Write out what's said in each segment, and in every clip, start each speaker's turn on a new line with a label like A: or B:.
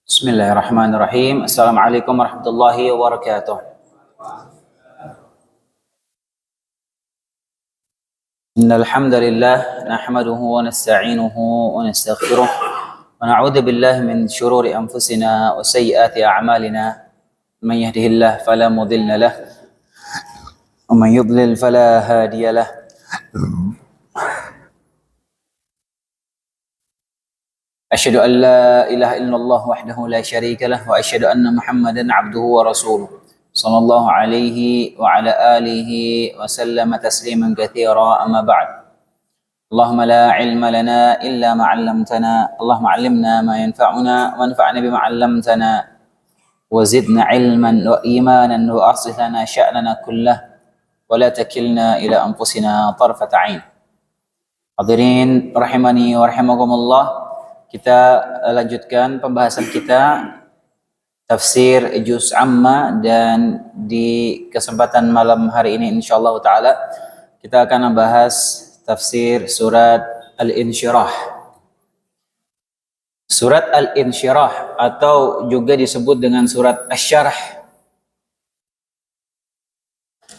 A: Bismillahirrahmanirrahim. Assalamualaikum warahmatullahi wabarakatuh. Innal hamdalillah nahmaduhu wa nasta'inuhu wa nastaghfiruh wa na'udzu billahi min shururi anfusina wa sayyiati a'malina. Man yahdihillahu fala mudilla lahu wa man yudlil fala hadiya lahu. Asyhadu an la ilaha illallah wahdahu la syarika lah wa asyhadu anna Muhammadan abduhu wa rasuluh sallallahu alaihi wa ala alihi wa sallama tasliman katsira amma ba'd. Allahumma la ilma lana illa ma 'allamtana. Allahumma 'allimna ma yanfa'una wanfa'na bima 'allamtana wa zidna ilman wa imanan wa aslih lana sya'nana kullah wa la takilna ila anfusina tarfata 'ain. Hadirin rahimani wa rahimakumullah. Kita lanjutkan pembahasan kita tafsir juz amma, dan di kesempatan malam hari ini insyaallah taala kita akan membahas tafsir surat Al-Insyirah. Surat Al-Insyirah atau juga disebut dengan surat Asy-Syarh.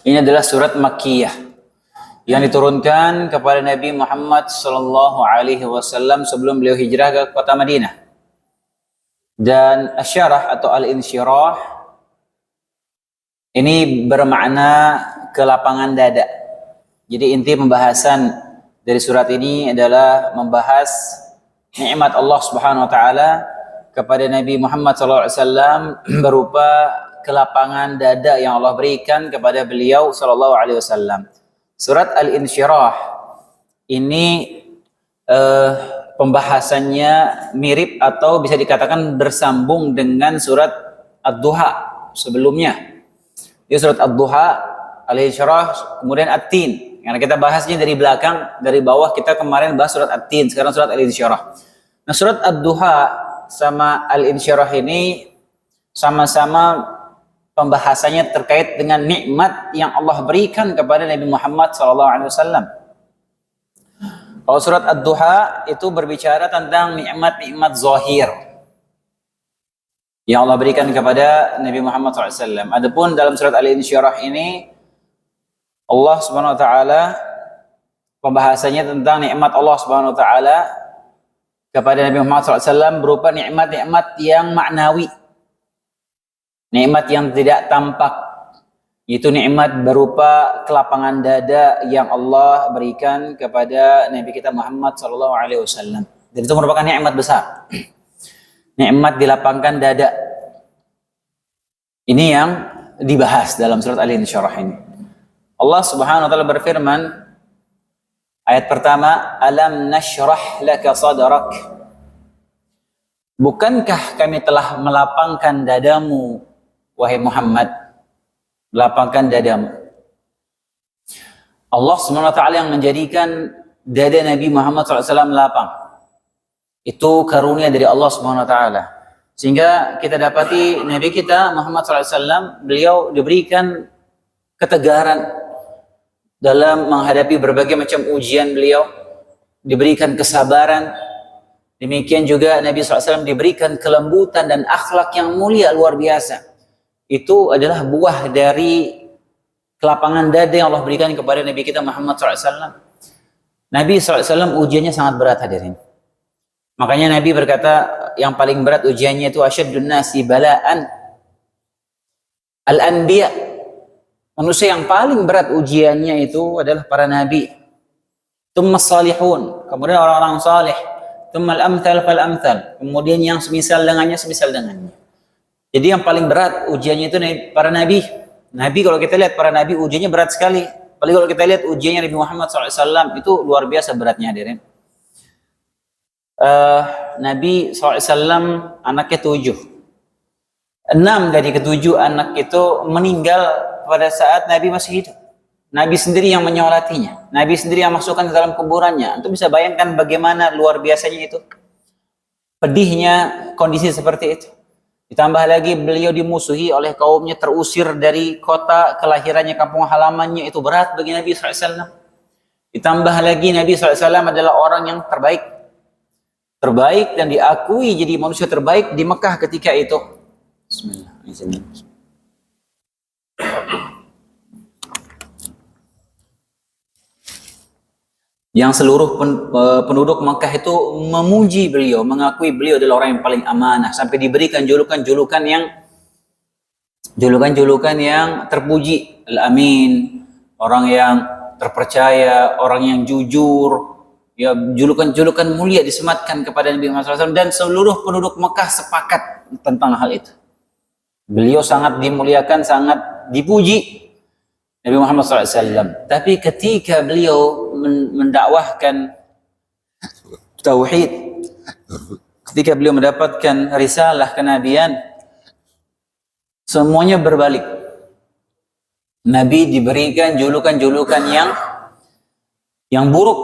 A: Ini adalah surat Makkiyah yang diturunkan kepada Nabi Muhammad sallallahu alaihi wasallam sebelum beliau hijrah ke kota Madinah. Dan Asy-Syarh atau Al-Insyirah ini bermakna kelapangan dada. Jadi inti pembahasan dari surat ini adalah membahas nikmat Allah Subhanahu wa taala kepada Nabi Muhammad sallallahu alaihi wasallam berupa kelapangan dada yang Allah berikan kepada beliau sallallahu alaihi wasallam. Surat Al-Insyirah ini pembahasannya mirip atau bisa dikatakan bersambung dengan surat Ad-Duha sebelumnya. Ini surat Ad-Duha, Al-Insyirah, kemudian At-Tin. Karena kita bahasnya dari belakang, dari bawah kita kemarin bahas surat At-Tin, sekarang surat Al-Insyirah. Nah, surat Ad-Duha sama Al-Insyirah ini sama-sama pembahasannya terkait dengan nikmat yang Allah berikan kepada Nabi Muhammad SAW. Kalau surat Ad-Duha itu berbicara tentang nikmat-nikmat zahir yang Allah berikan kepada Nabi Muhammad SAW. Adapun dalam surat Al-Insyirah ini Allah Subhanahu Wa Taala pembahasannya tentang nikmat Allah Subhanahu Wa Taala kepada Nabi Muhammad SAW berupa nikmat-nikmat yang maknawi. Nikmat yang tidak tampak, itu nikmat berupa kelapangan dada yang Allah berikan kepada Nabi kita Muhammad sallallahu alaihi wasallam. Dan itu merupakan nikmat besar. Nikmat dilapangkan dada. Ini yang dibahas dalam surat Al-Insyirah ini. Allah Subhanahu wa taala berfirman, ayat pertama, alam nashrah laka sadrak. Bukankah kami telah melapangkan dadamu, wahai Muhammad, lapangkan dadamu. Allah SWT yang menjadikan dada Nabi Muhammad SAW lapang. Itu karunia dari Allah SWT. Sehingga kita dapati Nabi kita Muhammad SAW, beliau diberikan ketegaran dalam menghadapi berbagai macam ujian beliau. Diberikan kesabaran. Demikian juga Nabi SAW diberikan kelembutan dan akhlak yang mulia luar biasa. Itu adalah buah dari kelapangan dada yang Allah berikan kepada Nabi kita Muhammad SAW. Nabi SAW ujiannya sangat berat, hadirin. Makanya Nabi berkata yang paling berat ujiannya itu asyaddun nasi bala'an al-anbiya. Manusia yang paling berat ujiannya itu adalah para nabi. Tsumma salihun, kemudian orang-orang saleh. Tsumma al-amthal fal-amthal, kemudian yang semisal dengannya, semisal dengannya. Jadi yang paling berat ujiannya itu para nabi. Nabi, kalau kita lihat para nabi ujiannya berat sekali. Apalagi kalau kita lihat ujiannya Nabi Muhammad SAW itu luar biasa beratnya, hadirin. Nabi SAW anaknya 7. 6 dari ke-7 anak itu meninggal pada saat Nabi masih hidup. Nabi sendiri yang menyolatinya. Nabi sendiri yang masukkan ke dalam kuburannya. Antum bisa bayangkan bagaimana luar biasanya itu. pedihnya kondisi seperti itu. Ditambah lagi beliau dimusuhi oleh kaumnya, terusir dari kota kelahirannya, kampung halamannya, itu berat bagi Nabi SAW. Ditambah lagi Nabi SAW adalah orang yang terbaik dan diakui jadi manusia terbaik di Mekah ketika itu. Bismillah. Yang seluruh penduduk Makkah itu memuji beliau, mengakui beliau adalah orang yang paling amanah, sampai diberikan julukan-julukan yang terpuji, Al-Amin, orang yang terpercaya, orang yang jujur, ya julukan-julukan mulia disematkan kepada Nabi Muhammad SAW, dan seluruh penduduk Makkah sepakat tentang hal itu. Beliau sangat dimuliakan, sangat dipuji Nabi Muhammad SAW. Tapi ketika beliau mendakwahkan tauhid, ketika beliau mendapatkan risalah kenabian, semuanya berbalik. Nabi diberikan julukan-julukan yang buruk,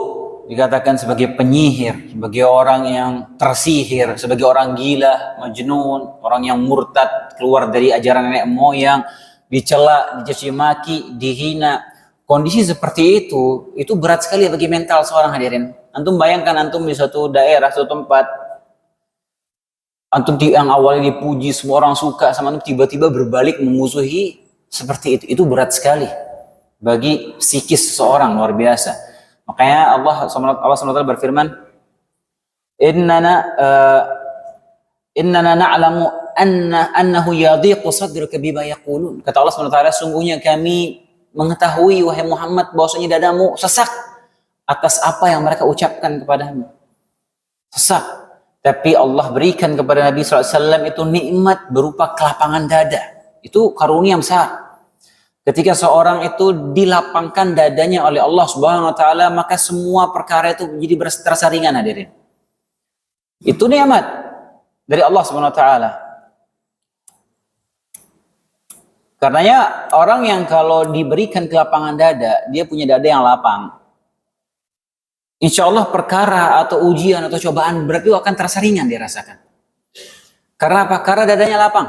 A: dikatakan sebagai penyihir, sebagai orang yang tersihir, sebagai orang gila, majnun, orang yang murtad, keluar dari ajaran nenek moyang, dicela, dicaci maki, dihina. Kondisi seperti itu berat sekali bagi mental seorang, hadirin. Antum bayangkan antum di suatu daerah, suatu tempat, antum yang awalnya dipuji, semua orang suka sama antum, tiba-tiba berbalik memusuhi seperti itu. Itu berat sekali bagi psikis seseorang, luar biasa. Makanya Allah SWT berfirman, innana na'lamu annahu yadhiqu sadruka bima yaqulun. Kata Allah SWT, sungguhnya kami mengetahui wahai Muhammad bahwasanya dadamu sesak atas apa yang mereka ucapkan kepadamu. Sesak. Tapi Allah berikan kepada Nabi SAW itu nikmat berupa kelapangan dada. Itu karunia besar. Ketika seorang itu dilapangkan dadanya oleh Allah Subhanahu wa taala, maka semua perkara itu menjadi terasa ringan, hadirin. Itu nikmat dari Allah Subhanahu wa taala. Karenanya orang yang kalau diberikan kelapangan dada, dia punya dada yang lapang, insya Allah perkara atau ujian atau cobaan berat itu akan terasa ringan dirasakan. Karena apa? Karena dadanya lapang.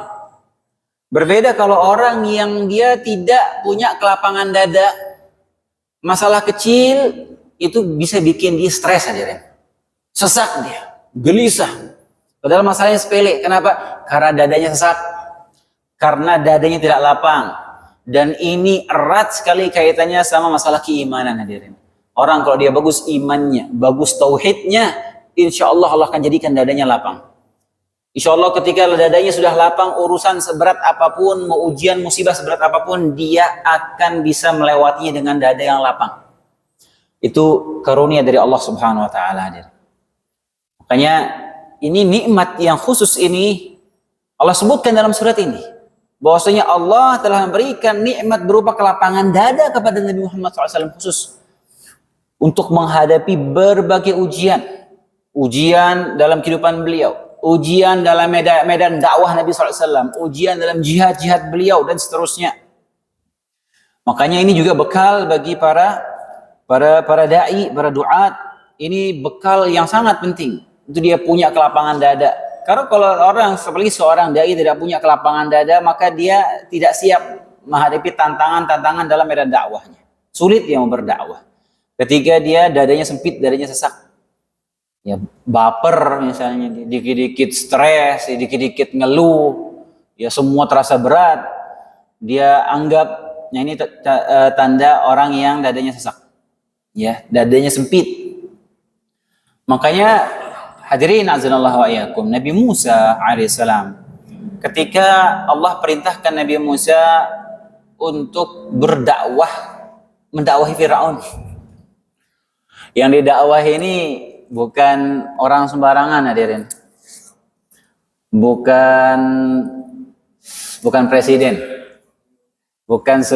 A: Berbeda kalau orang yang dia tidak punya kelapangan dada, masalah kecil itu bisa bikin dia stres aja, sesak dia, gelisah. Padahal masalahnya sepele. Kenapa? Karena dadanya sesak. Karena dadanya tidak lapang. Dan ini erat sekali kaitannya sama masalah keimanan, hadirin. Orang kalau dia bagus imannya, bagus tauhidnya, insya Allah Allah akan jadikan dadanya lapang. Insya Allah ketika dadanya sudah lapang, urusan seberat apapun, mau ujian musibah seberat apapun, dia akan bisa melewatinya dengan dada yang lapang. Itu karunia dari Allah Subhanahu wa taala, hadirin. Makanya ini nikmat yang khusus ini Allah sebutkan dalam surat ini. Bahwasanya Allah telah memberikan nikmat berupa kelapangan dada kepada Nabi Muhammad SAW khusus untuk menghadapi berbagai ujian. Ujian dalam kehidupan beliau, ujian dalam medan dakwah Nabi SAW, ujian dalam jihad-jihad beliau, dan seterusnya. Makanya ini juga bekal bagi para da'i, para duat. Ini bekal yang sangat penting. Itu dia punya kelapangan dada. Karena kalau orang seperti seorang dai tidak punya kelapangan dada, maka dia tidak siap menghadapi tantangan-tantangan dalam medan dakwahnya. Sulit dia mau berdakwah. Ketika dia dadanya sempit, dadanya sesak. Ya baper misalnya, dikit-dikit stres, dikit-dikit ngeluh, ya semua terasa berat. Dia anggapnya ini tanda orang yang dadanya sesak. Ya, dadanya sempit. Makanya hadirin azanallahu wa iyyakum, Nabi Musa alaihissalam ketika Allah perintahkan Nabi Musa untuk berdakwah, mendakwahi Firaun. Yang didakwahi ini bukan orang sembarangan, hadirin. Bukan presiden. Bukan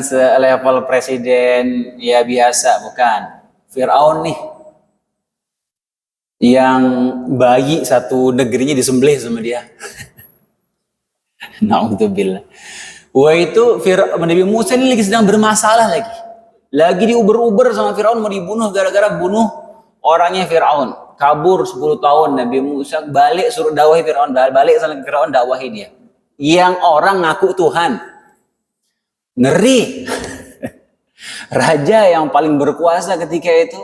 A: selevel presiden ya biasa, bukan. Firaun nih, yang bayi satu negerinya disembelih sama dia. Na'udzubillah. Wah itu Nabi Musa ini lagi sedang bermasalah lagi diuber-uber sama Firaun, mau dibunuh gara-gara bunuh orangnya Firaun. kabur 10 tahun. Nabi Musa balik suruh dakwahi Fir'aun, balik sama Fir'aun dakwahi dia. Yang orang ngaku Tuhan. Ngeri. Raja yang paling berkuasa ketika itu,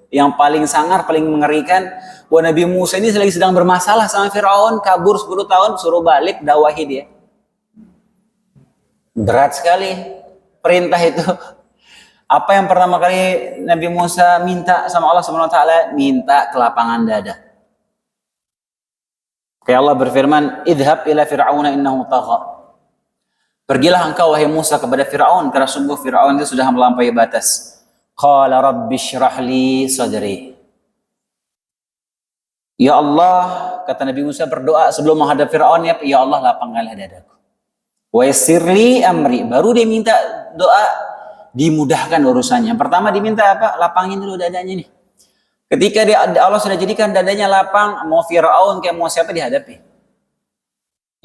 A: yang paling sangar, paling mengerikan. Wah, Nabi Musa ini lagi sedang bermasalah sama Fir'aun, kabur 10 tahun, suruh balik dakwahi dia. Berat sekali perintah itu. Apa yang pertama kali Nabi Musa minta sama Allah Subhanahu wa taala? Minta kelapangan dada. Kayak Allah berfirman, "Idhab ila fir'auna innahu tagha." Pergilah engkau wahai Musa kepada Fir'aun, karena sungguh Fir'aun itu sudah melampaui batas. Qala rabbi shrah li sadri. Ya Allah, kata Nabi Musa berdoa sebelum menghadap Fir'aun, ya Allah lapangkanlah dadaku. Wa yassirli amri. Baru dia minta doa dimudahkan urusannya. Pertama diminta apa? Lapangin dulu dadanya nih. Ketika Allah sudah jadikan dadanya lapang, mau Fir'aun kayak mau siapa dihadapi.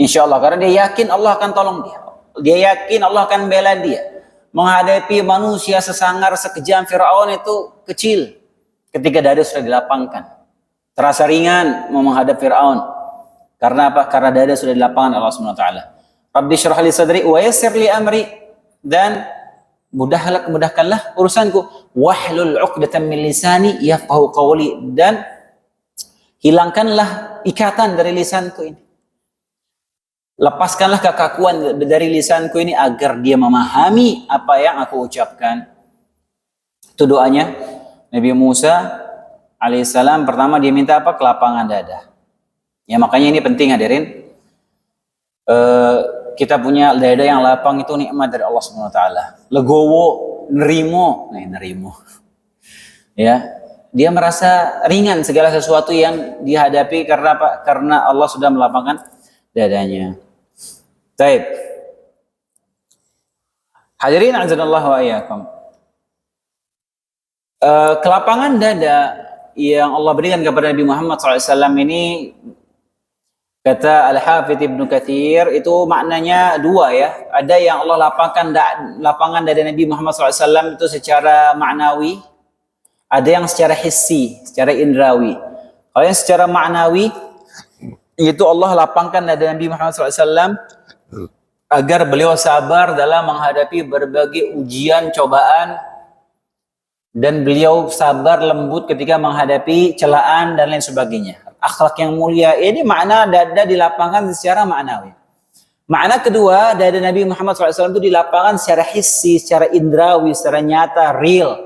A: Insya Allah, karena dia yakin Allah akan tolong dia. Dia yakin Allah akan bela dia. Menghadapi manusia sesangar sekejam Fir'aun itu kecil. Ketika dada sudah dilapangkan. Terasa ringan mau menghadap Fir'aun. Karena apa? Karena dada sudah dilapangkan Allah SWT. Rabbi syrah li sadri wa yassir li amri. Dan mudahkanlah urusanku. Wahlul 'uqdatam min lisani yafqahu qawli. Dan hilangkanlah ikatan dari lisanku ini. Lepaskanlah kekakuan dari lisanku ini agar dia memahami apa yang aku ucapkan. Itu doanya Nabi Musa alaihissalam. Pertama dia minta apa? Kelapangan dada. Ya makanya ini penting hadirin. Kita punya dada yang lapang itu nikmat dari Allah Subhanahu wa taala. Legowo, nerimo. Ya, dia merasa ringan segala sesuatu yang dihadapi karena apa? Karena Allah sudah melapangkan dadanya. Baik. Hadirin azanallahu wa iyyakum. Kelapangan dada yang Allah berikan kepada Nabi Muhammad SAW ini, kata Al-Hafidz Ibnu Katsir, itu maknanya dua ya. Ada yang Allah lapangan dada Nabi Muhammad SAW itu secara maknawi, ada yang secara hissi, secara indrawi. Kalau yang secara maknawi, itu Allah lapangkan dada Nabi Muhammad SAW agar beliau sabar dalam menghadapi berbagai ujian, cobaan, dan beliau sabar lembut ketika menghadapi celaan dan lain sebagainya. Akhlak yang mulia. Ini makna dada dilapangkan secara maknawi. Makna kedua, dada Nabi Muhammad SAW itu dilapangkan secara hissi, secara indrawi, secara nyata, real.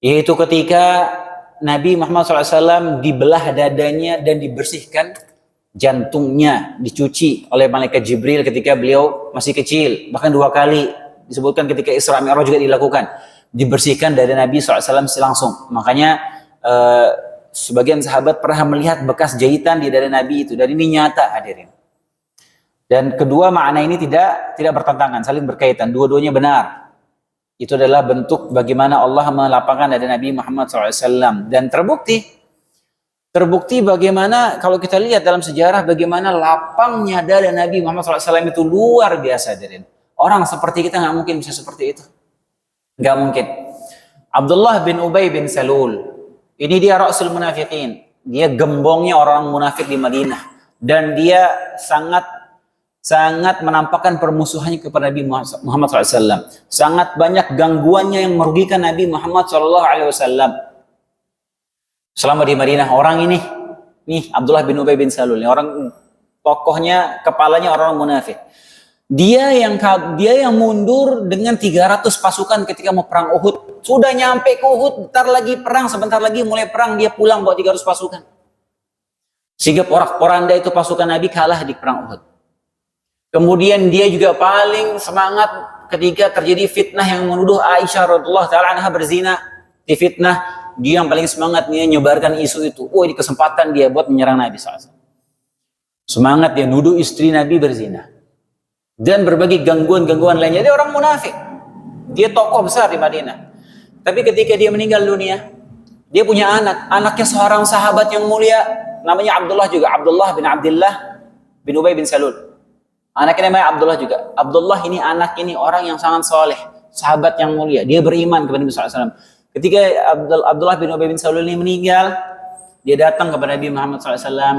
A: Yaitu ketika Nabi Muhammad SAW dibelah dadanya dan dibersihkan jantungnya, dicuci oleh malaikat Jibril ketika beliau masih kecil. Bahkan 2 kali disebutkan ketika Isra Mi'raj juga dilakukan. Dibersihkan dari Nabi SAW langsung. Makanya sebagian sahabat pernah melihat bekas jahitan di dada Nabi itu. Dan ini nyata hadirin. Dan kedua makna ini tidak bertentangan, saling berkaitan. Dua-duanya benar. Itu adalah bentuk bagaimana Allah melapangkan dada Nabi Muhammad SAW. Dan terbukti bagaimana kalau kita lihat dalam sejarah bagaimana lapangnya dada Nabi Muhammad SAW itu luar biasa hadirin. Orang seperti kita nggak mungkin bisa seperti itu. Nggak mungkin. Abdullah bin Ubay bin Salul. Ini dia Rasul Munafiqin. Dia gembongnya orang munafik di Madinah. Dan dia sangat menampakkan permusuhannya kepada Nabi Muhammad SAW. Sangat banyak gangguannya yang merugikan Nabi Muhammad SAW. Selama di Madinah, orang ini, nih Abdullah bin Ubay bin Salul. Orang tokohnya, kepalanya orang munafik. Dia yang mundur dengan 300 pasukan ketika mau perang Uhud. Sudah nyampe ke Uhud, sebentar lagi mulai perang, dia pulang bawa 300 pasukan. Sehingga porak-poranda itu pasukan Nabi kalah di perang Uhud. Kemudian dia juga paling semangat ketika terjadi fitnah yang menuduh Aisyah radhiyallahu taala anha berzina. Di fitnah, dia yang paling semangat dia nyebarkan isu itu. Oh, ini kesempatan dia buat menyerang Nabi SAW. Semangat dia nuduh istri Nabi berzina. Dan berbagai gangguan-gangguan lainnya. Dia orang munafik. Dia tokoh besar di Madinah. Tapi ketika dia meninggal dunia, dia punya anak. Anaknya seorang sahabat yang mulia. Namanya Abdullah juga. Abdullah bin Abdullah bin Ubay bin Salul. Anaknya namanya Abdullah juga. Abdullah ini anak ini orang yang sangat soleh. Sahabat yang mulia. Dia beriman kepada Nabi SAW. Ketika Abdullah bin Ubay bin Salul ini meninggal, Dia datang kepada Nabi Muhammad SAW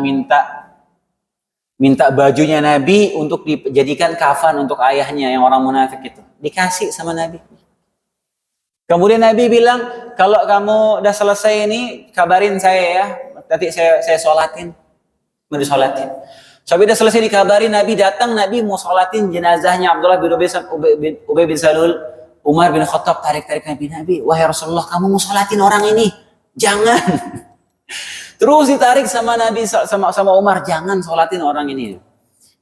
A: minta bajunya Nabi untuk dijadikan kafan untuk ayahnya yang orang munafik itu. Dikasih sama Nabi. Kemudian Nabi bilang, kalau kamu udah selesai ini, kabarin saya ya. Nanti saya sholatin. Mau disolatin. Sampai udah selesai dikabarin, Nabi datang, Nabi mau sholatin jenazahnya Abdullah bin Ubay bin Salul. Umar bin Khattab tarik-tarik Nabi. Wahai Rasulullah, kamu mau sholatin orang ini? Jangan. Terus ditarik sama Nabi, sama Umar. Jangan sholatin orang ini.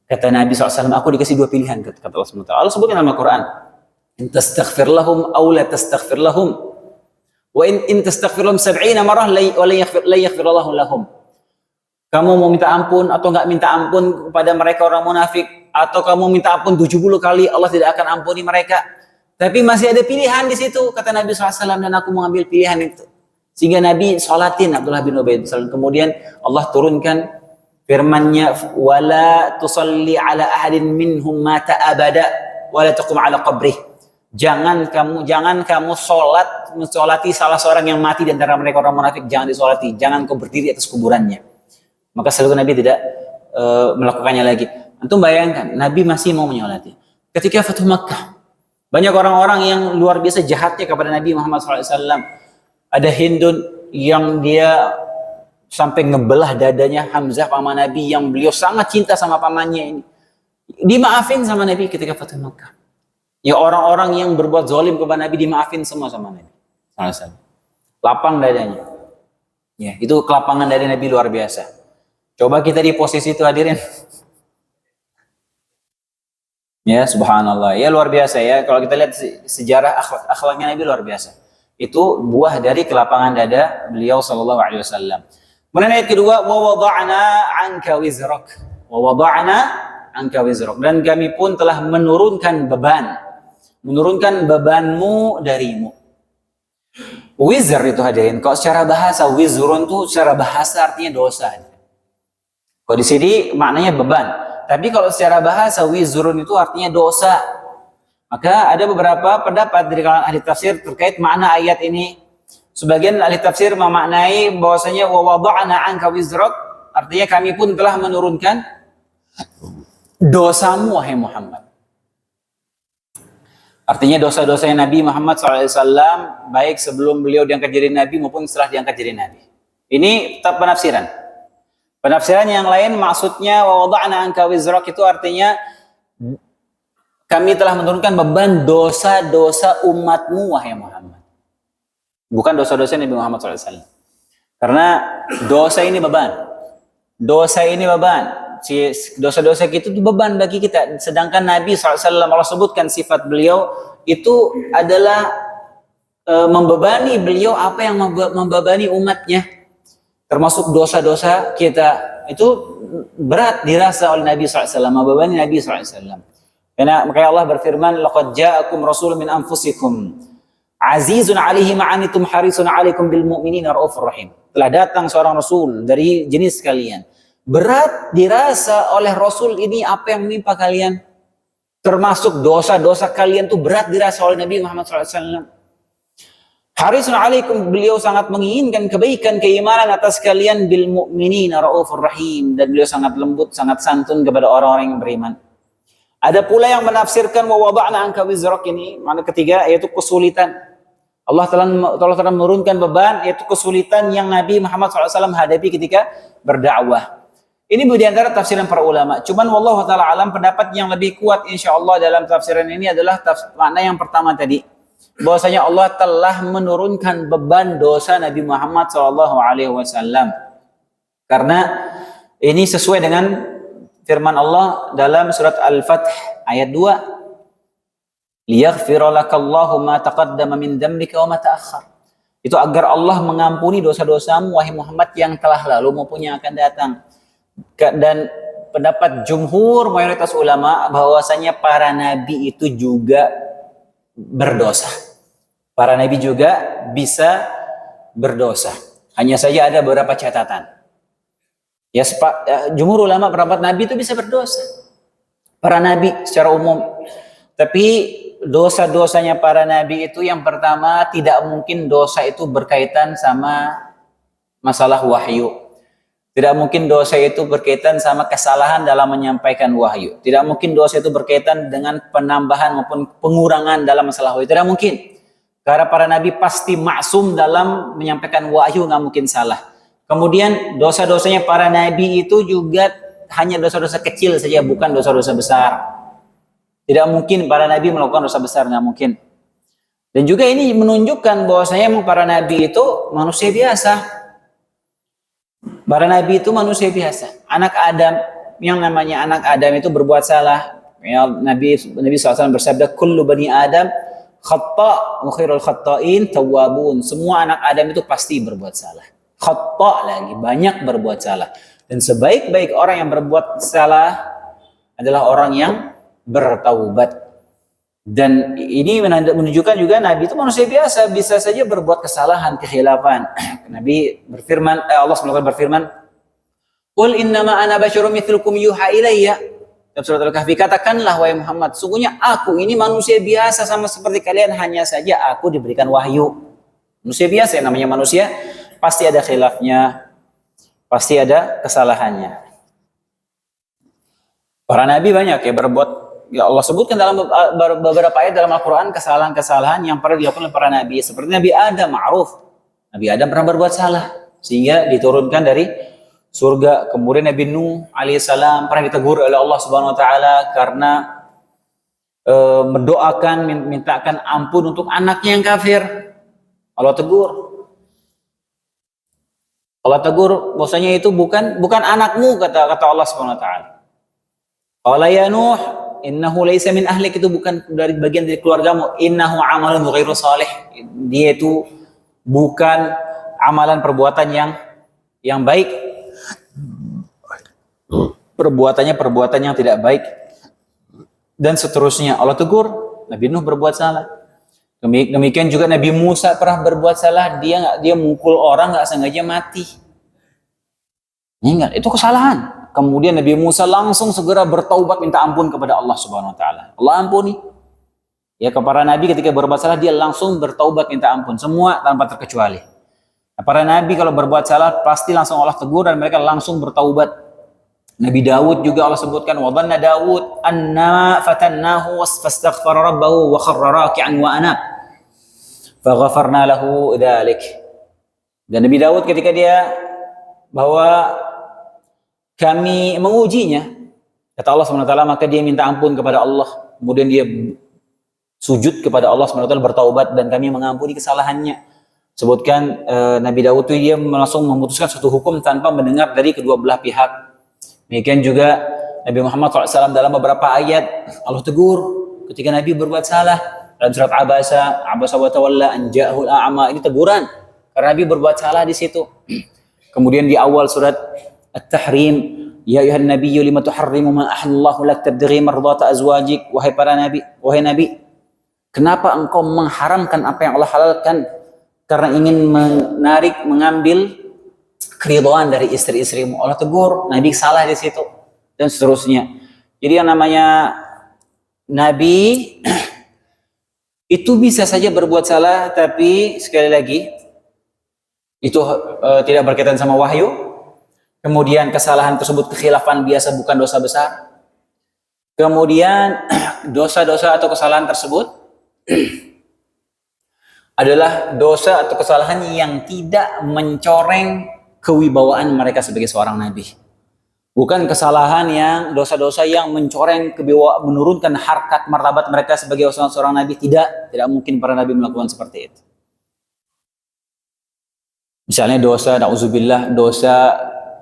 A: Kata Nabi SAW, aku dikasih dua pilihan. Kata Allah SWT. Allah sebutkan dalam Al-Quran. In tastaghfir lahum, aw la tastaghfir lahum. Wa in tastaghfir lahum 70 marah, la yaghfir Allahu lahum. Kamu mau minta ampun atau enggak minta ampun kepada mereka orang munafik, atau kamu minta ampun 70 kali, Allah tidak akan ampuni mereka. Tapi masih ada pilihan di situ, kata Nabi SAW, dan aku mau ambil pilihan itu. Sehingga Nabi sholatin Abdullah bin Ubay bin Salul. Kemudian Allah turunkan firman-Nya, wala tusalli ala ahadin minhum mata abada wala taqum ala qabrih. Jangan kamu mensolati salah seorang yang mati di antara mereka orang munafik, jangan disolati, jangan kau berdiri atas kuburannya. Maka selalu Nabi tidak melakukannya lagi. Antum bayangkan, Nabi masih mau menyolati. Ketika Fathu Makkah, banyak orang-orang yang luar biasa jahatnya kepada Nabi Muhammad SAW. Ada Hindun yang dia sampai ngebelah dadanya Hamzah paman Nabi, yang beliau sangat cinta sama pamannya ini. Dimaafin sama Nabi ketika Fathu Makkah. Ya, orang-orang yang berbuat zalim kepada Nabi dimaafin semua sama Nabi SAW. Lapang dadanya. Ya, itu kelapangan dari Nabi luar biasa. Coba kita di posisi itu, hadirin. Ya, subhanallah. Ya, luar biasa ya. Kalau kita lihat sejarah akhlaknya Nabi luar biasa. Itu buah dari kelapangan dada beliau sallallahu alaihi wasallam. Kemudian ayat kedua, wa wada'na 'anka wizrak. Wa wada'na 'anka wizrak. Dan kami pun telah menurunkan bebanmu darimu. Wizr itu, hadirin, kalau secara bahasa wizrun itu secara bahasa artinya dosa. Kalau di sini maknanya beban. Tapi kalau secara bahasa wizrun itu artinya dosa. Maka ada beberapa pendapat dari kalangan ahli tafsir terkait makna ayat ini. Sebagian ahli tafsir memaknai bahwasanya wa wada'na 'anka wizrak, artinya kami pun telah menurunkan dosamu wahai Muhammad. Artinya dosa-dosa Nabi Muhammad SAW, baik sebelum beliau diangkat jadi Nabi maupun setelah diangkat jadi Nabi. Ini tetap penafsiran. Penafsiran yang lain maksudnya wa wada'na 'anka wizrak itu artinya kami telah menurunkan beban dosa-dosa umatmu wahai Muhammad. Bukan dosa-dosa Nabi Muhammad SAW. Karena dosa ini beban. Dosa ini beban. Dosa-dosa kita itu beban bagi kita. Sedangkan Nabi SAW, Allah sebutkan sifat beliau itu adalah membebani beliau apa yang membebani umatnya. Termasuk dosa-dosa kita. Itu berat dirasa oleh Nabi SAW. Membebani Nabi SAW. Karena makanya Allah berfirman, laqad ja'akum rasulun min anfusikum azizun 'alaihi ma'anitum harisun 'alaikum bil mu'minina raufur rahim. Telah datang seorang rasul dari jenis kalian. Berat dirasa oleh rasul ini apa yang menimpa kalian. Termasuk dosa-dosa kalian tuh berat dirasa oleh Nabi Muhammad SAW. Harisun 'alaikum, beliau sangat menginginkan kebaikan, keimanan atas kalian, bil mu'minina raufur rahim, dan beliau sangat lembut, sangat santun kepada orang-orang yang beriman. Ada pula yang menafsirkan wa wada'na 'anka wizrak ini, makna ketiga yaitu kesulitan. Allah telah menurunkan beban, yaitu kesulitan yang Nabi Muhammad SAW hadapi ketika berdakwah. Ini di antara tafsiran para ulama. Cuman wallahu taala alam, pendapat yang lebih kuat insyaallah dalam tafsiran ini adalah makna yang pertama tadi. Bahwasanya Allah telah menurunkan beban dosa Nabi Muhammad SAW. Karena ini sesuai dengan firman Allah dalam surat Al-Fath ayat 2. Liyaghfira lakallahu ma taqaddama min dzambika wa ma ta'akhkhar. Itu agar Allah mengampuni dosa-dosamu wahai Muhammad yang telah lalu maupun yang akan datang. Dan pendapat jumhur mayoritas ulama bahwasanya para nabi itu juga berdosa. Para nabi juga bisa berdosa. Hanya saja ada beberapa catatan. Ya, jumhur ulama pendapat nabi itu bisa berdosa. Para nabi secara umum. Tapi dosa-dosanya para nabi itu yang pertama, tidak mungkin dosa itu berkaitan sama masalah wahyu. Tidak mungkin dosa itu berkaitan sama kesalahan dalam menyampaikan wahyu. Tidak mungkin dosa itu berkaitan dengan penambahan maupun pengurangan dalam masalah wahyu. Tidak mungkin. Karena para nabi pasti maksum dalam menyampaikan wahyu, nggak mungkin salah. Kemudian dosa-dosanya para nabi itu juga hanya dosa-dosa kecil saja, bukan dosa-dosa besar. Tidak mungkin para nabi melakukan dosa besar, nggak mungkin. Dan juga ini menunjukkan bahwasanya para nabi itu manusia biasa. Para nabi itu manusia biasa. Anak Adam, yang namanya anak Adam itu berbuat salah. Ya, Nabi SAW bersabda, kullu bani Adam khata' wa khairul khata'in tawwabun. Semua anak Adam itu pasti berbuat salah. Khata' lagi, banyak berbuat salah. Dan sebaik-baik orang yang berbuat salah adalah orang yang bertaubat. Dan ini menunjukkan juga Nabi itu manusia biasa, bisa saja berbuat kesalahan, kekhilafan. Nabi berfirman, Allah SWT berfirman, "Qul innama ana basyarum mithlukum yuha ilayya." Dalam surat Al-Kahfi, katakanlah wahai Muhammad, sungguhnya aku ini manusia biasa sama seperti kalian, hanya saja aku diberikan wahyu. Manusia biasa, yang namanya manusia pasti ada khilafnya, pasti ada kesalahannya. Para nabi banyak ya berbuat. Ya Allah sebutkan dalam beberapa ayat dalam Al-Quran kesalahan-kesalahan yang pernah dilakukan oleh para nabi. Seperti Nabi Adam, ma'ruf. Nabi Adam pernah berbuat salah sehingga diturunkan dari surga. Kemudian Nabi Nuh alaihissalam pernah ditegur oleh Allah Subhanahu wa taala karena mendoakan, mintakan ampun untuk anaknya yang kafir. Allah tegur. Allah tegur bahwasanya itu bukan anakmu, kata Allah Subhanahu wa taala. Qala ya Nuh innahu laisa min ahlik, itu bukan dari bagian dari keluargamu. Innahu amalun ghairu salih, dia itu bukan amalan perbuatan yang baik. Perbuatannya perbuatan yang tidak baik. Dan seterusnya. Allah tegur Nabi Nuh berbuat salah. Demikian juga Nabi Musa pernah berbuat salah, dia mukul orang nggak sengaja mati. Ingat, itu kesalahan. Kemudian Nabi Musa langsung segera bertaubat minta ampun kepada Allah Subhanahu wa taala. Allah ampuni. Ya, kepada nabi ketika berbuat salah dia langsung bertaubat minta ampun, semua tanpa terkecuali. Nah, para nabi kalau berbuat salah pasti langsung Allah tegur dan mereka langsung bertaubat. Nabi Daud juga Allah sebutkan, wa dhanna Daud anna fatannahu fastaghfara rabbahu wa kharra raki'an wa anab. Faghafarna lahu dzalik. Dan Nabi Daud ketika dia bahwa kami mengujinya, kata Allah SWT, maka dia minta ampun kepada Allah. Kemudian dia sujud kepada Allah SWT, bertaubat, dan kami mengampuni kesalahannya. Sebutkan Nabi Daud itu dia langsung memutuskan suatu hukum tanpa mendengar dari kedua belah pihak. Demikian juga Nabi Muhammad SAW dalam beberapa ayat Allah tegur ketika Nabi berbuat salah. Dalam surat Abasa wa tawalla an ja'ahul a'ma, ini teguran karena Nabi berbuat salah di situ. Kemudian di awal surat At-Tahrim, ya ayuhan nabiyyu lima tuharrimu ma ahallallahu lak tabtaghi mardata azwajik, wahai nabi, kenapa engkau mengharamkan apa yang Allah halalkan karena ingin mengambil keridhaan dari istri-istrimu. Allah tegur, Nabi salah di situ dan seterusnya. Jadi yang namanya nabi itu bisa saja berbuat salah, tapi sekali lagi itu tidak berkaitan sama wahyu. Kemudian kesalahan tersebut kekhilafan biasa, bukan dosa besar. Kemudian dosa-dosa atau kesalahan tersebut adalah dosa atau kesalahan yang tidak mencoreng kewibawaan mereka sebagai seorang nabi. Bukan kesalahan yang dosa-dosa yang mencoreng kewibawaan, menurunkan harkat martabat mereka sebagai seorang nabi. Tidak mungkin para nabi melakukan seperti itu. Misalnya dosa, na'udzubillah, dosa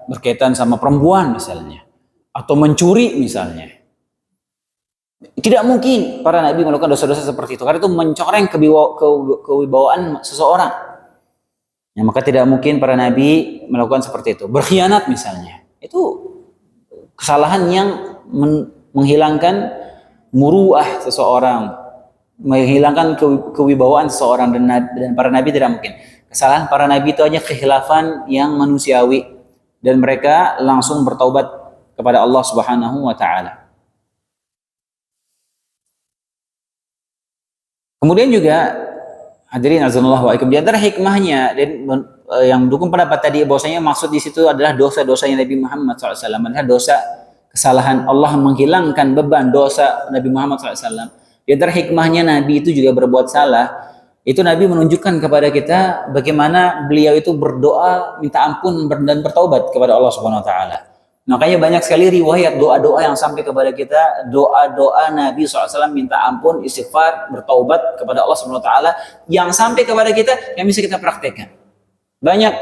A: berkaitan sama perempuan misalnya, atau mencuri misalnya. Tidak mungkin para nabi melakukan dosa-dosa seperti itu, karena itu mencoreng kewibawaan seseorang. Ya, maka tidak mungkin para nabi melakukan seperti itu. Berkhianat misalnya, itu kesalahan yang menghilangkan muruah seseorang, menghilangkan kewibawaan seseorang, dan para nabi tidak mungkin. Kesalahan para nabi itu hanya kekhilafan yang manusiawi. Dan mereka langsung bertaubat kepada Allah Subhanahu wa taala. Kemudian juga hadirin azanallahu wa ikum, di antara hikmahnya dan yang mendukung pendapat tadi bahwasanya maksud di situ adalah dosa-dosanya Nabi Muhammad SAW, adalah dosa kesalahan. Allah menghilangkan beban dosa Nabi Muhammad SAW. Di antara hikmahnya Nabi itu juga berbuat salah, itu Nabi menunjukkan kepada kita bagaimana beliau itu berdoa minta ampun dan bertaubat kepada Allah Subhanahu wa taala. Makanya banyak sekali riwayat doa-doa yang sampai kepada kita, doa-doa Nabi SAW minta ampun, istighfar, bertaubat kepada Allah Subhanahu wa taala yang sampai kepada kita yang bisa kita praktekkan. Banyak.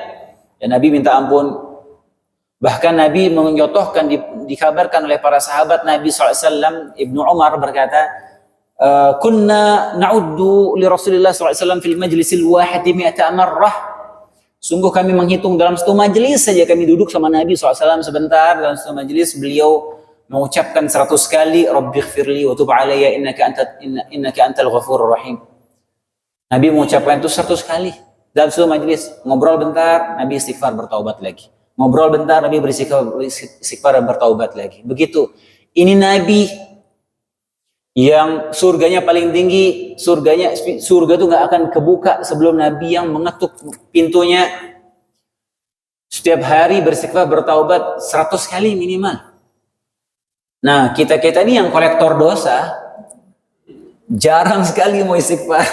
A: Dan Nabi minta ampun. Bahkan Nabi menyotohkan, dikabarkan oleh para sahabat Nabi SAW, Ibnu Umar berkata, kunna na'uddu li Rasulillah SAW fil majlisil wahidi mi'ata marrah. Sungguh kami menghitung dalam satu majelis saja kami duduk sama Nabi SAW sebentar, dalam satu majelis beliau mengucapkan 100 kali Rabbighfirli wa tub alayya innaka antal ghafurur rahim. Nabi mengucapkan itu 100 kali dalam satu majelis. Ngobrol bentar, Nabi istighfar bertaubat lagi. Ngobrol bentar, Nabi beristighfar dan bertaubat lagi. Begitu. Ini Nabi yang surganya paling tinggi, surga itu nggak akan kebuka sebelum Nabi yang mengetuk pintunya setiap hari beristighfar bertaubat 100 kali minimal. Nah, kita ini yang kolektor dosa jarang sekali mau istighfar.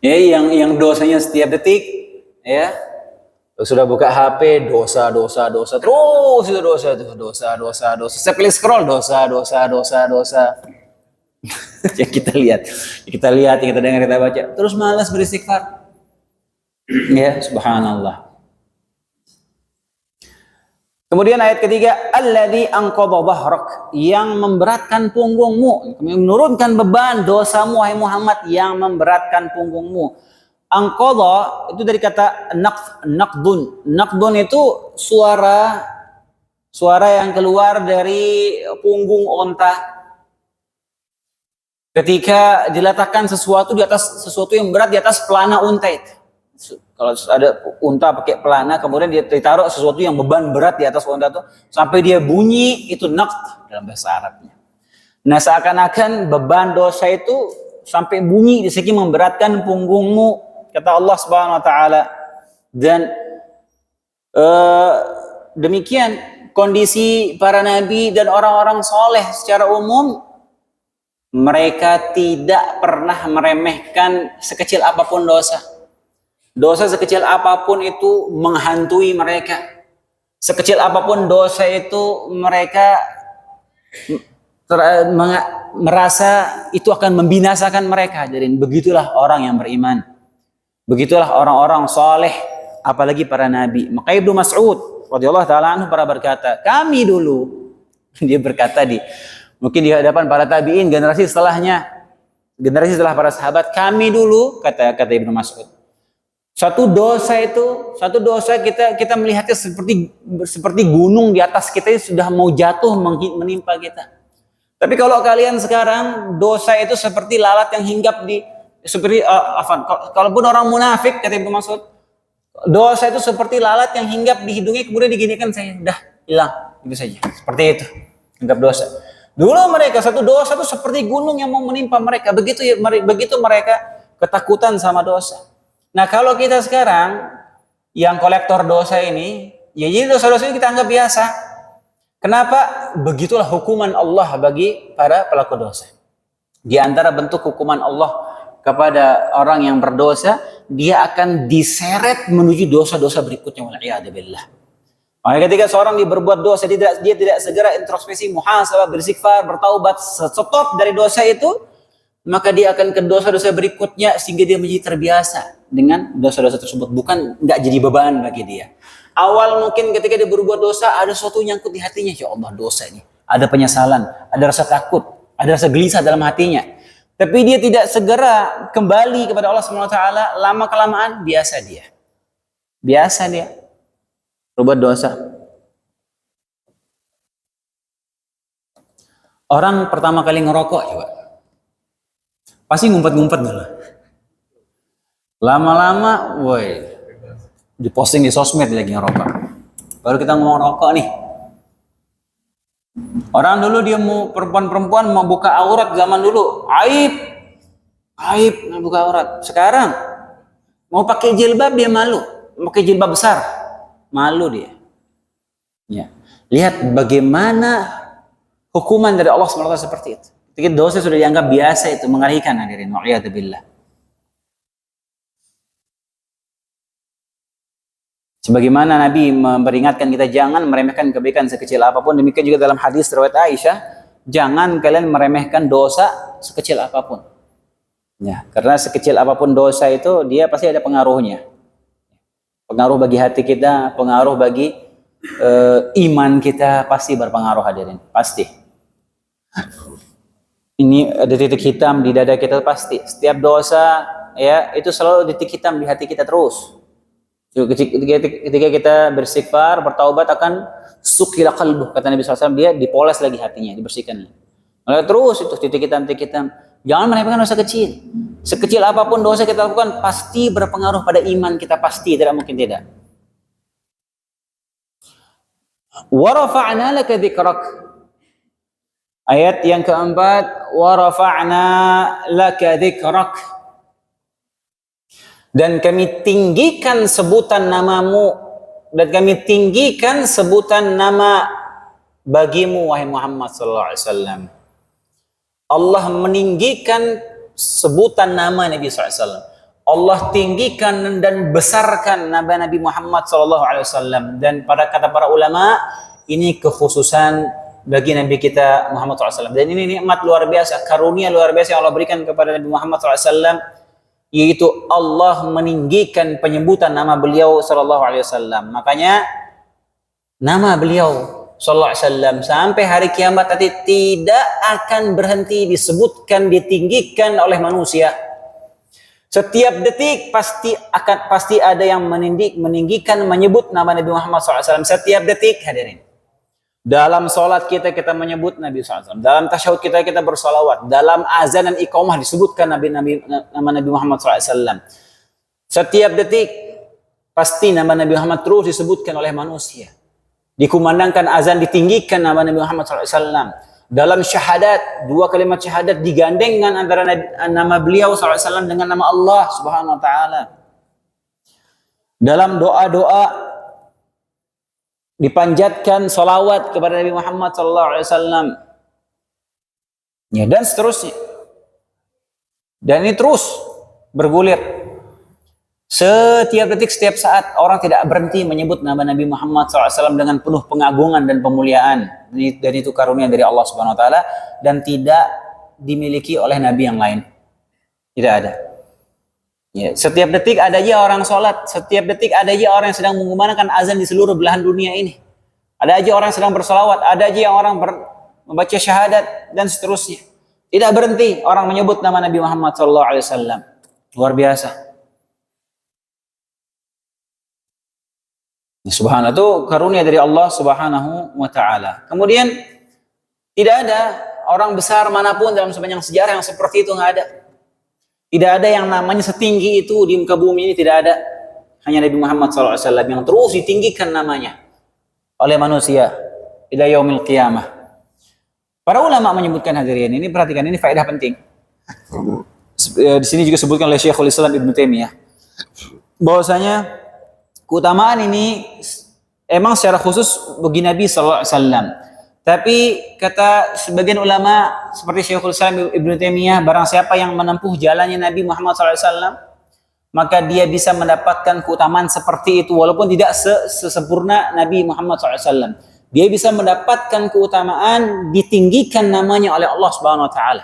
A: Ya, yang dosanya setiap detik, ya. Sudah buka HP, dosa, terus itu dosa. Setiap kali scroll, dosa. Yang kita lihat, yang kita dengar, kita baca, terus malas beristighfar. Ya, subhanallah. Kemudian ayat ketiga, alladzi anqadha dhahrak, yang memberatkan punggungmu, menurunkan beban dosamu wahai Muhammad, yang memberatkan punggungmu. Anqadha itu dari kata naqdun. Naqdun itu suara yang keluar dari punggung onta ketika diletakkan sesuatu di atas sesuatu yang berat di atas pelana unta itu. Kalau ada unta pakai pelana, kemudian dia ditaruh sesuatu yang beban berat di atas unta itu sampai dia bunyi, itu naqd dalam bahasa Arabnya. Nah, seakan-akan beban dosa itu sampai bunyi di sini memberatkan punggungmu, kata Allah Subhanahu wa taala. Dan demikian kondisi para nabi dan orang-orang soleh secara umum, mereka tidak pernah meremehkan sekecil apapun dosa. Dosa sekecil apapun itu menghantui mereka. Sekecil apapun dosa itu mereka merasa itu akan membinasakan mereka. Jadi begitulah orang yang beriman. Begitulah orang-orang soleh, apalagi para nabi. Maka Ibnu Mas'ud radhiyallahu taala anhu pernah berkata, kami dulu, dia berkata mungkin di hadapan para tabi'in, generasi setelah para sahabat, kami dulu, kata Ibnu Mas'ud, satu dosa kita melihatnya seperti gunung di atas kita sudah mau jatuh menimpa kita. Tapi kalau kalian sekarang, dosa itu seperti lalat yang hinggap kalaupun orang munafik, kata Ibnu Mas'ud, dosa itu seperti lalat yang hinggap di hidungnya kemudian diginikan, saya udah hilang, itu saja. Seperti itu, hinggap dosa. Dulu mereka satu dosa itu seperti gunung yang mau menimpa mereka. Begitu mereka ketakutan sama dosa. Nah, kalau kita sekarang yang kolektor dosa ini, ya jadi dosa-dosa ini kita anggap biasa. Kenapa? Begitulah hukuman Allah bagi para pelaku dosa. Di antara bentuk hukuman Allah kepada orang yang berdosa, dia akan diseret menuju dosa-dosa berikutnya. Wal'iyadzubillah. Maka ketika seorang dia berbuat dosa, dia tidak segera introspeksi, muhasabah, beristighfar, bertaubat, stop dari dosa itu, maka dia akan ke dosa-dosa berikutnya sehingga dia menjadi terbiasa dengan dosa-dosa tersebut. Bukan nggak jadi beban bagi dia. Awal mungkin ketika dia berbuat dosa, ada sesuatu nyangkut di hatinya, ya Allah dosa ini, ada penyesalan, ada rasa takut, ada rasa gelisah dalam hatinya. Tapi dia tidak segera kembali kepada Allah SWT, lama kelamaan biasa dia berbuat dosa. Orang pertama kali ngerokok coba, pasti ngumpet-ngumpet dulu. Lama-lama, woi, diposting di sosmed lagi ngerokok. Baru kita ngomong rokok nih. Orang dulu dia mau perempuan mau buka aurat zaman dulu, aib buka aurat. Sekarang Mau pakai jilbab dia malu, mau pakai jilbab besar, malu dia. Ya. Lihat bagaimana hukuman dari Allah SWT seperti itu. Ketika dosa sudah dianggap biasa, itu mengerikan hadirin. Wa'iyadzubillah. Sebagaimana Nabi memperingatkan kita jangan meremehkan kebaikan sekecil apapun, demikian juga dalam hadis riwayat Aisyah, jangan kalian meremehkan dosa sekecil apapun. Ya, karena sekecil apapun dosa itu dia pasti ada pengaruhnya. Pengaruh bagi hati kita, pengaruh bagi iman kita, pasti berpengaruh hadirin, pasti. Ini ada titik hitam di dada kita pasti. Setiap dosa ya itu selalu titik hitam di hati kita terus. Ketika kita beristighfar, bertaubat akan sukila qalbuh, kata Nabi SAW, dia dipoles lagi hatinya, dibersihkan. Maka terus itu titik hitam. Jangan meremehkan dosa kecil. Sekecil apapun dosa kita lakukan pasti berpengaruh pada iman kita, pasti, tidak mungkin tidak. Wa rafa'na laka dzikrak. Ayat yang keempat, wa rafa'na laka dzikrak. Dan kami tinggikan sebutan namamu, dan kami tinggikan sebutan nama bagimu wahai Muhammad sallallahu alaihi wasallam. Allah meninggikan sebutan nama Nabi sallallahu alaihi wasallam. Allah tinggikan dan besarkan nama Nabi Muhammad sallallahu alaihi wasallam, dan pada kata para ulama ini kekhususan bagi Nabi kita Muhammad sallallahu alaihi wasallam. Dan ini nikmat luar biasa, karunia luar biasa yang Allah berikan kepada Nabi Muhammad sallallahu alaihi wasallam, yaitu Allah meninggikan penyebutan nama beliau sallallahu alaihi wasallam. Makanya nama beliau sallallahu alaihi wasallam sampai hari kiamat nanti tidak akan berhenti disebutkan, ditinggikan oleh manusia. Setiap detik pasti ada yang meninggikan, menyebut nama Nabi Muhammad sallallahu alaihi wasallam. Setiap detik hadirin. Dalam sholat kita menyebut Nabi SAW. Dalam tasyahud kita bersalawat. Dalam azan dan iqamah disebutkan nama Nabi Muhammad SAW. Setiap detik pasti nama Nabi Muhammad terus disebutkan oleh manusia. Dikumandangkan azan, ditinggikan nama Nabi Muhammad SAW. Dalam syahadat, dua kalimat syahadat digandengkan antara nama beliau SAW dengan nama Allah Subhanahu Wa Taala. Dalam doa-doa dipanjatkan salawat kepada Nabi Muhammad SAW. Ya, dan seterusnya. Dan ini terus bergulir. Setiap detik, setiap saat orang tidak berhenti menyebut nama Nabi Muhammad SAW dengan penuh pengagungan dan pemuliaan. Dan itu karunia dari Allah Subhanahu Wa Taala dan tidak dimiliki oleh Nabi yang lain. Tidak ada. Ya, setiap detik ada aja orang sholat, setiap detik ada aja orang yang sedang mengumandangkan azan di seluruh belahan dunia ini. Ada aja orang yang sedang bersalawat, ada aja yang orang membaca syahadat dan seterusnya. Tidak berhenti orang menyebut nama Nabi Muhammad SAW. Luar biasa. Subhanallah, itu karunia dari Allah Subhanahu wa Ta'ala. Kemudian tidak ada orang besar manapun dalam sepanjang sejarah yang seperti itu, nggak ada. Tidak ada yang namanya setinggi itu di muka bumi ini, tidak ada. Hanya Nabi Muhammad SAW yang terus ditinggikan namanya oleh manusia ila yaumil qiyamah. Para ulama menyebutkan hadirin, ini perhatikan, ini faedah penting. Di sini juga disebutkan oleh Syekhul Islam Ibnu Taimiyah bahwasanya keutamaan ini emang secara khusus bagi Nabi SAW. Tapi kata sebagian ulama seperti Syekhul Islam Ibnu Taimiyah, barang siapa yang menempuh jalannya Nabi Muhammad SAW, maka dia bisa mendapatkan keutamaan seperti itu walaupun tidak sesempurna Nabi Muhammad SAW. Dia bisa mendapatkan keutamaan ditinggikan namanya oleh Allah Subhanahu Wa Taala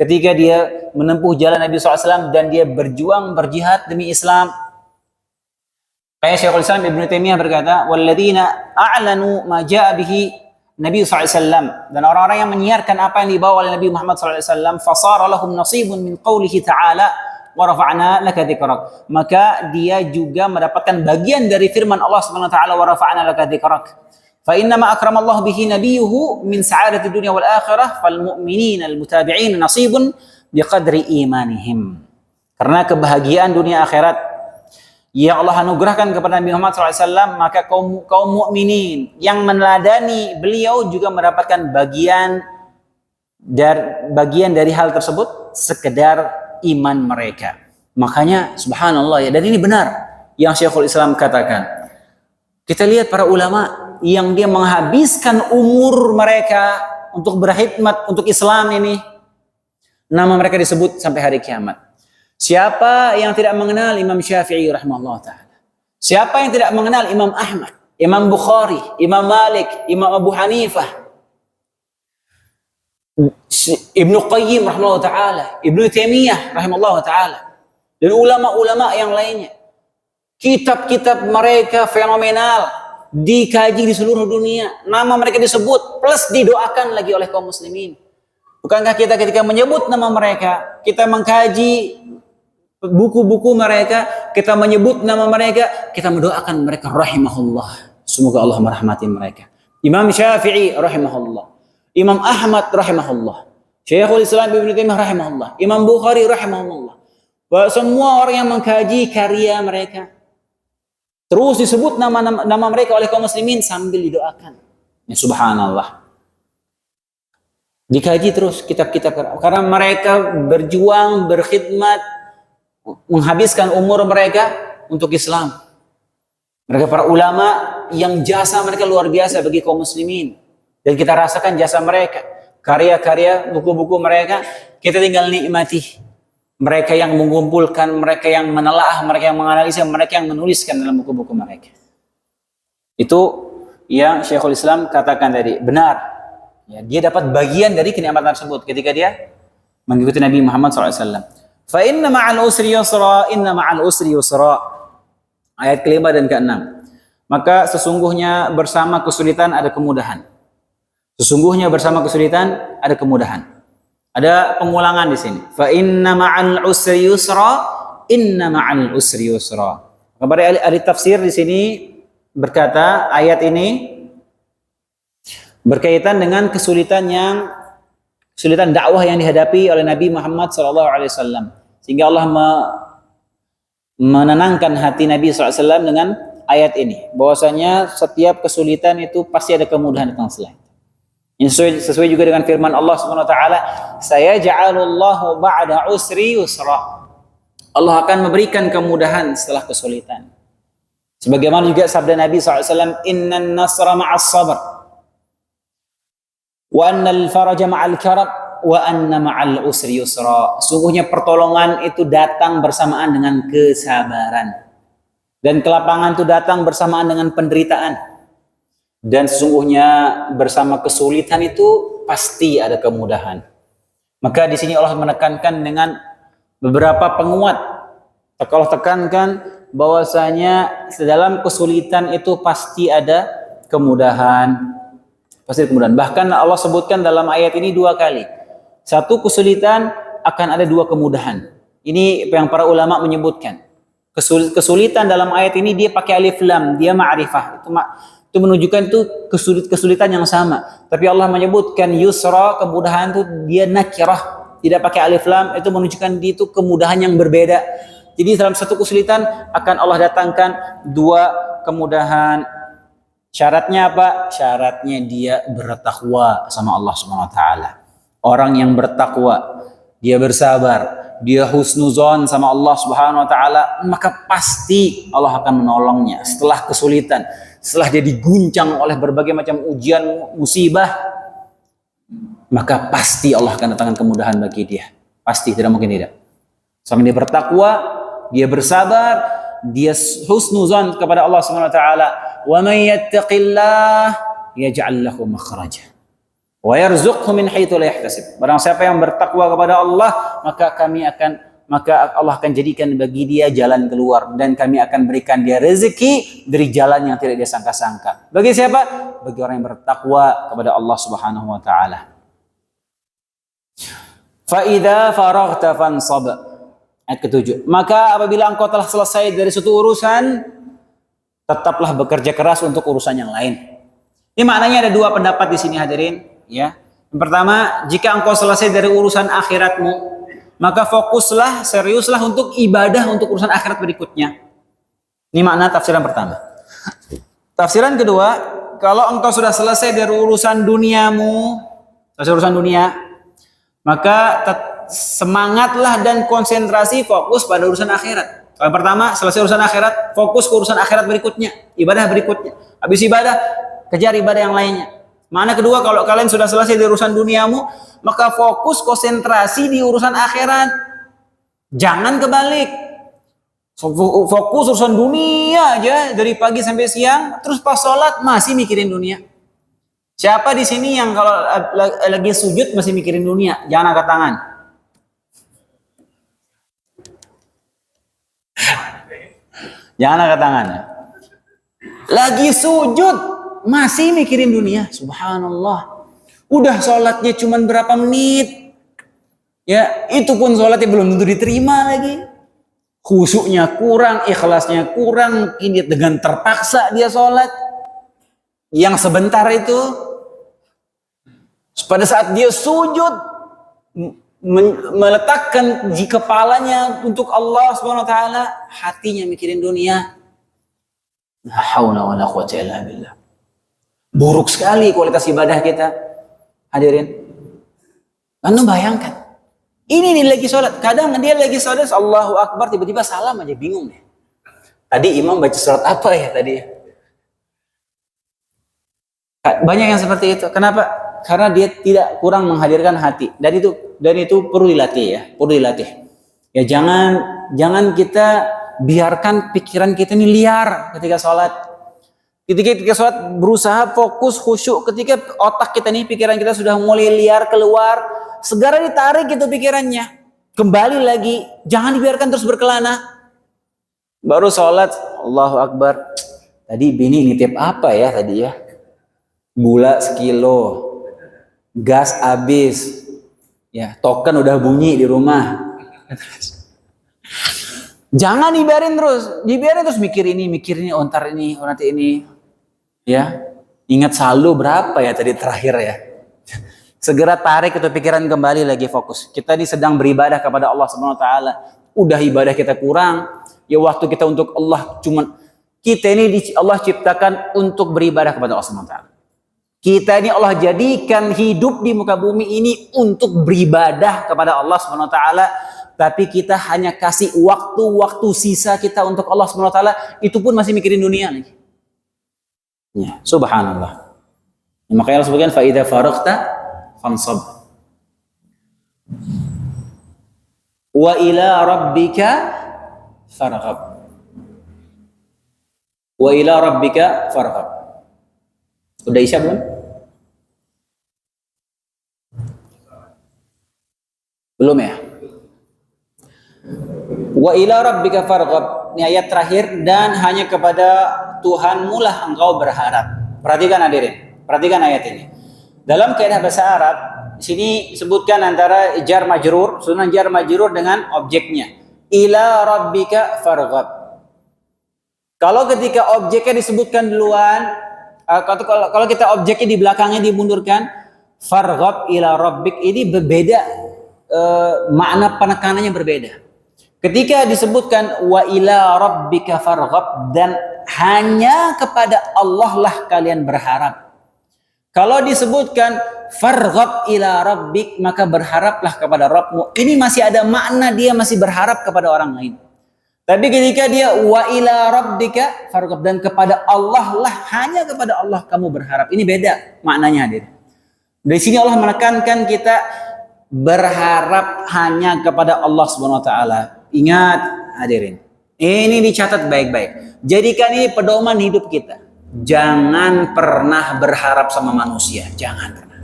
A: ketika dia menempuh jalan Nabi SAW dan dia berjuang berjihad demi Islam. Kayak Syekhul Islam Ibnu Taimiyah berkata, "Walladzina a'lanu ma ja'a bihi Nabi SAW," dan orang-orang yang menyiarkan apa yang dibawa oleh Nabi Muhammad SAW, fasara lahum nasibun min qawlihi ta'ala wa rafa'na laka dzikrak, maka dia juga mendapatkan bagian dari firman Allah Subhanahu wa taala wa rafa'na laka dzikrak. Fa inna ma akramallahu bihi nabiyuhu min sa'adati dunya wal akhirah fal mu'minina al mutabi'in nasibun biqadri imanihim. Karena kebahagiaan dunia akhirat yang Allah anugerahkan kepada Nabi Muhammad SAW, maka kaum mukminin yang meneladani beliau juga mendapatkan bagian dari hal tersebut sekedar iman mereka. Makanya subhanallah ya, dan ini benar yang Syekhul Islam katakan. Kita lihat para ulama yang dia menghabiskan umur mereka untuk berkhidmat untuk Islam ini, nama mereka disebut sampai hari kiamat. Siapa yang tidak mengenal Imam Syafi'i rahimahullah ta'ala? Siapa yang tidak mengenal Imam Ahmad, Imam Bukhari, Imam Malik, Imam Abu Hanifah, Ibnu Qayyim rahimahullah ta'ala, Ibnu Taimiyah rahimahullah ta'ala, dan ulama-ulama yang lainnya. Kitab-kitab mereka fenomenal, dikaji di seluruh dunia. Nama mereka disebut, plus didoakan lagi oleh kaum muslimin. Bukankah kita ketika menyebut nama mereka, kita mengkaji buku-buku mereka, kita menyebut nama mereka, kita mendoakan mereka rahimahullah. Semoga Allah merahmati mereka. Imam Syafi'i rahimahullah, Imam Ahmad rahimahullah, Syekhul Islam Ibnu Taimiyah rahimahullah, Imam Bukhari rahimahullah. Bahwa semua orang yang mengkaji karya mereka, terus disebut nama mereka oleh kaum muslimin sambil didoakan. Ya subhanallah. Dikaji terus kitab-kitab karena mereka berjuang, berkhidmat, menghabiskan umur mereka untuk Islam. Mereka para ulama yang jasa mereka luar biasa bagi kaum muslimin. Dan kita rasakan jasa mereka. Karya-karya, buku-buku mereka, kita tinggal nikmati. Mereka yang mengumpulkan, mereka yang menelaah, mereka yang menganalisa, mereka yang menuliskan dalam buku-buku mereka. Itu yang Syekhul Islam katakan tadi, benar. Ya, dia dapat bagian dari kenikmatan tersebut ketika dia mengikuti Nabi Muhammad SAW. Fa inna ma'al usri yusra, inna ma'al usri yusra. Ayat kelima dan keenam. Maka sesungguhnya bersama kesulitan ada kemudahan. Sesungguhnya bersama kesulitan ada kemudahan. Ada pengulangan di sini. Fa inna ma'al usri yusra, inna ma'al usri yusra. Kepada ahli tafsir di sini berkata ayat ini berkaitan dengan kesulitan dakwah yang dihadapi oleh Nabi Muhammad SAW. Sehingga Allah menenangkan hati Nabi SAW dengan ayat ini. Bahwasanya setiap kesulitan itu pasti ada kemudahan datang setelah. Sesuai juga dengan firman Allah Subhanahu wa taala, "Sayaj'alullahu ba'da usri yusra." Allah akan memberikan kemudahan setelah kesulitan. Sebagaimana juga sabda Nabi SAW, "Innan nasra ma'as sabr, wa annal faraja ma'al karab, wa anna ma'al usri yusra." Sungguhnya pertolongan itu datang bersamaan dengan kesabaran. Dan kelapangan itu datang bersamaan dengan penderitaan. Dan sesungguhnya bersama kesulitan itu pasti ada kemudahan. Maka di sini Allah menekankan dengan beberapa penguat. Allah tekankan bahwasanya dalam kesulitan itu pasti ada kemudahan. Pasti ada kemudahan. Bahkan Allah sebutkan dalam ayat ini 2 kali. Satu kesulitan akan ada 2 kemudahan. Ini yang para ulama menyebutkan. Kesulitan dalam ayat ini dia pakai alif lam, dia ma'rifah. Itu menunjukkan itu kesulitan yang sama. Tapi Allah menyebutkan yusra, kemudahan itu dia nakirah, tidak pakai alif lam, itu menunjukkan itu kemudahan yang berbeda. Jadi dalam satu kesulitan akan Allah datangkan 2 kemudahan. Syaratnya apa? Syaratnya dia bertakwa sama Allah Subhanahu wa taala. Orang yang bertakwa, dia bersabar, dia husnuzon sama Allah Subhanahu wa taala, maka pasti Allah akan menolongnya setelah kesulitan. Setelah dia diguncang oleh berbagai macam ujian, musibah, maka pasti Allah akan datangkan kemudahan bagi dia. Pasti, tidak mungkin tidak. Sampai dia bertakwa, dia bersabar, dia husnuzan kepada Allah Subhanahu wa taala. Wa may yattaqillah yaj'al lahu makhraja wa yarzuqhu min haitsu la yahtasib. Barang siapa yang bertakwa kepada Allah, maka Allah akan jadikan bagi dia jalan keluar, dan kami akan berikan dia rezeki dari jalan yang tidak dia sangka-sangka. Bagi siapa? Bagi orang yang bertakwa kepada Allah Subhanahu wa taala. Fa idza faraghta fansab. Ayat ke-7. Maka apabila engkau telah selesai dari suatu urusan, tetaplah bekerja keras untuk urusan yang lain. Ini maknanya ada 2 pendapat di sini hadirin, ya. Yang pertama, jika engkau selesai dari urusan akhiratmu, maka fokuslah, seriuslah untuk ibadah untuk urusan akhirat berikutnya. Ini makna tafsiran pertama. Tafsiran kedua, kalau engkau sudah selesai dari urusan duniamu, selesai urusan dunia, maka semangatlah dan konsentrasi fokus pada urusan akhirat. Yang pertama, selesai urusan akhirat, fokus ke urusan akhirat berikutnya, ibadah berikutnya. Habis ibadah, kejar ibadah yang lainnya. Mana kedua, kalau kalian sudah selesai di urusan duniamu, maka fokus konsentrasi di urusan akhirat. Jangan kebalik. Fokus urusan dunia aja dari pagi sampai siang, terus pas sholat masih mikirin dunia. Siapa di sini yang kalau lagi sujud masih mikirin dunia? Jangan angkat tangan. Jangan angkat tangan. Lagi sujud masih mikirin dunia. Subhanallah. Udah sholatnya cuma berapa menit. Ya, itu pun sholatnya belum tentu diterima lagi. Khusyuknya kurang, ikhlasnya kurang. Ini dengan terpaksa dia sholat. Yang sebentar itu, pada saat dia sujud, meletakkan kepalanya untuk Allah Subhanahu wa taala, hatinya mikirin dunia. La haula wala quwwata illa billah. Buruk sekali kualitas ibadah kita. Hadirin. Anda bayangkan. Ini nih lagi sholat. Kadang dia lagi sholat, Allahu Akbar, tiba-tiba salam aja, bingung deh. Tadi imam baca surat apa ya tadi? Banyak yang seperti itu. Kenapa? Karena dia tidak kurang menghadirkan hati. Dan itu perlu dilatih ya, perlu dilatih. Ya jangan kita biarkan pikiran kita ini liar ketika sholat. Ketika sholat berusaha fokus khusyuk. Ketika otak kita nih, pikiran kita sudah mulai liar keluar, segera ditarik itu pikirannya. Kembali lagi, jangan dibiarkan terus berkelana. Baru sholat, Allahu Akbar. Tadi bini nitip apa ya tadi ya? Gula sekilo. Gas habis, ya token udah bunyi di rumah. Jangan dibiarin terus mikir ini, oh ntar ini, oh nanti ini, ya. Ingat saldo berapa ya tadi terakhir ya. Segera tarik itu pikiran kembali lagi fokus. Kita ini sedang beribadah kepada Allah Subhanahu wa taala. Udah ibadah kita kurang, ya waktu kita untuk Allah kita ini Allah ciptakan untuk beribadah kepada Allah Subhanahu wa taala. Kita ini Allah jadikan hidup di muka bumi ini untuk beribadah kepada Allah Subhanahu wa taala, tapi kita hanya kasih waktu-waktu sisa kita untuk Allah Subhanahu wa taala, itu pun masih mikirin dunia lagi. Ya, subhanallah. Makanya Allah sebutkan fa idza faraghta fansab. Wa ila rabbika farghab. Wa ila rabbika farghab. Udah isya belum? Belum ya? Wa ila rabbika farghab. Ini ayat terakhir, dan hanya kepada Tuhanmu lah engkau berharap. Perhatikan hadirin, perhatikan ayat ini. Dalam kaidah bahasa Arab, di sini sebutkan antara jar majrur, sunan jar majrur dengan objeknya. Ila rabbika farghab. Kalau ketika objeknya disebutkan duluan, kalau kita objeknya di belakangnya dimundurkan, farghab ila rabbik, ini berbeda, makna penekanannya berbeda. Ketika disebutkan wa ila rabbika farghab, dan hanya kepada Allah lah kalian berharap. Kalau disebutkan farghab ila rabbik, maka berharaplah kepada Rabbmu. Ini masih ada makna, dia masih berharap kepada orang lain. Tapi ketika dia wa ila rabbika farghab, dan kepada Allah lah, hanya kepada Allah kamu berharap. Ini beda maknanya hadir. Dari sini Allah menekankan kita berharap hanya kepada Allah Subhanahu wa taala. Ingat hadirin. Ini dicatat baik-baik. Jadikan ini pedoman hidup kita. Jangan pernah berharap sama manusia, jangan pernah.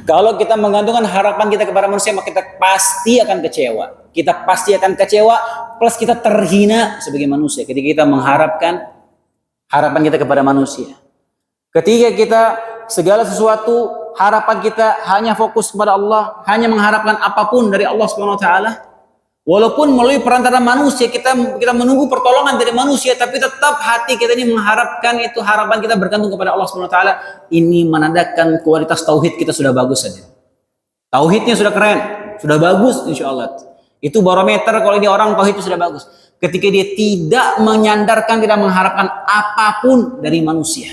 A: Kalau kita menggantungkan harapan kita kepada manusia, maka kita pasti akan kecewa. Kita pasti akan kecewa, plus kita terhina sebagai manusia ketika kita mengharapkan harapan kita kepada manusia. Ketika kita segala sesuatu, harapan kita hanya fokus kepada Allah, hanya mengharapkan apapun dari Allah Subhanahu wa taala. Walaupun melalui perantara manusia kita menunggu pertolongan dari manusia, tapi tetap hati kita ini mengharapkan itu, harapan kita bergantung kepada Allah Subhanahu wa taala. Ini menandakan kualitas tauhid kita sudah bagus saja. Tauhidnya sudah keren, sudah bagus insyaallah. Itu barometer kalau ini orang tauhid itu sudah bagus. Ketika dia tidak menyandarkan, tidak mengharapkan apapun dari manusia.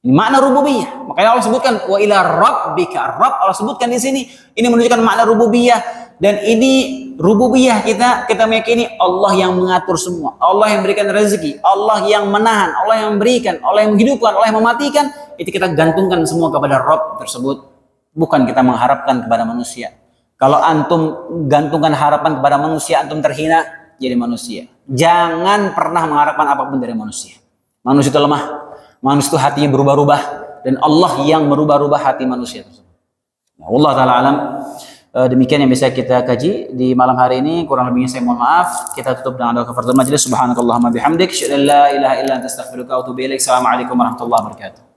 A: Ini makna rububiyah. Makanya Allah sebutkan wa ila rabbika. Rabb Allah sebutkan di sini. Ini menunjukkan makna rububiyah, dan ini rububiyah kita meyakini Allah yang mengatur semua. Allah yang memberikan rezeki, Allah yang menahan, Allah yang memberikan, Allah yang menghidupkan, Allah yang mematikan. Itu kita gantungkan semua kepada Rabb tersebut. Bukan kita mengharapkan kepada manusia. Kalau antum gantungkan harapan kepada manusia, antum terhina jadi manusia. Jangan pernah mengharapkan apapun dari manusia. Manusia itu lemah. Manusia itu hatinya berubah-ubah, dan Allah yang merubah-ubah hati manusia tersebut. Allah Ta'ala alam. Demikian yang bisa kita kaji di malam hari ini. Kurang lebihnya saya mohon maaf. Kita tutup dengan doa kafaratul majelis. Subhanakallahumma bihamdik, asyhadu an la ilaha illa anta astaghfiruka wa atubu ilaik. Assalamualaikum warahmatullahi wabarakatuh.